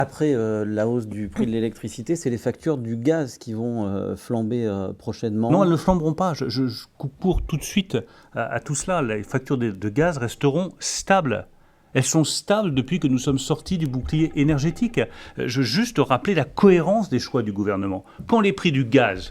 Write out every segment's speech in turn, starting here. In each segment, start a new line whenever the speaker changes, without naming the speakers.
Après la hausse du prix de l'électricité, c'est les factures du gaz qui vont flamber prochainement.
Non, elles ne flamberont pas. Je coupe court tout de suite à tout cela. Les factures de gaz resteront stables. Elles sont stables depuis que nous sommes sortis du bouclier énergétique. Je veux juste rappeler la cohérence des choix du gouvernement. Quand les prix du gaz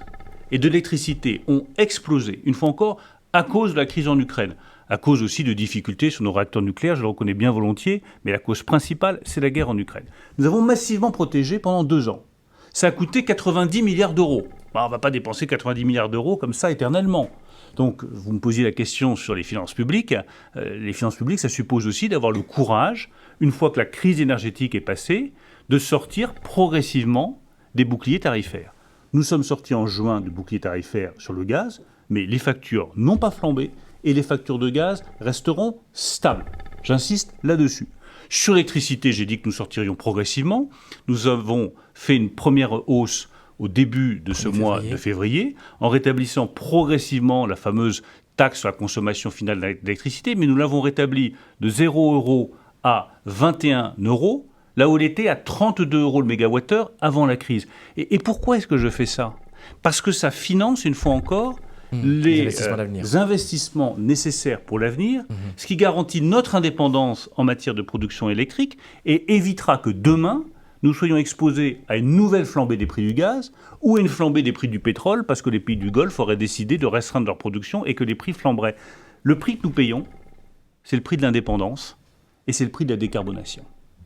et de l'électricité ont explosé, une fois encore, à cause de la crise en Ukraine, à cause aussi de difficultés sur nos réacteurs nucléaires, je le reconnais bien volontiers, mais la cause principale, c'est la guerre en Ukraine. Nous avons massivement protégé pendant 2 ans. Ça a coûté 90 milliards d'euros. On ne va pas dépenser 90 milliards d'euros comme ça éternellement. Donc, vous me posiez la question sur les finances publiques. Les finances publiques, ça suppose aussi d'avoir le courage, une fois que la crise énergétique est passée, de sortir progressivement des boucliers tarifaires. Nous sommes sortis en juin du bouclier tarifaire sur le gaz, mais les factures n'ont pas flambé et les factures de gaz resteront stables. J'insiste là-dessus. Sur l'électricité, j'ai dit que nous sortirions progressivement. Nous avons fait une première hausse au début de ce mois de février, en rétablissant progressivement la fameuse taxe sur la consommation finale d'électricité, mais nous l'avons rétablie de 0 € à 21 €, là où elle était à 32 € le mégawattheure avant la crise. Et pourquoi est-ce que je fais ça ? Parce que ça finance, une fois encore, les investissements nécessaires pour l'avenir, ce qui garantit notre indépendance en matière de production électrique et évitera que demain, nous soyons exposés à une nouvelle flambée des prix du gaz ou à une flambée des prix du pétrole parce que les pays du Golfe auraient décidé de restreindre leur production et que les prix flamberaient. Le prix que nous payons, c'est le prix de l'indépendance et c'est le prix de la décarbonation.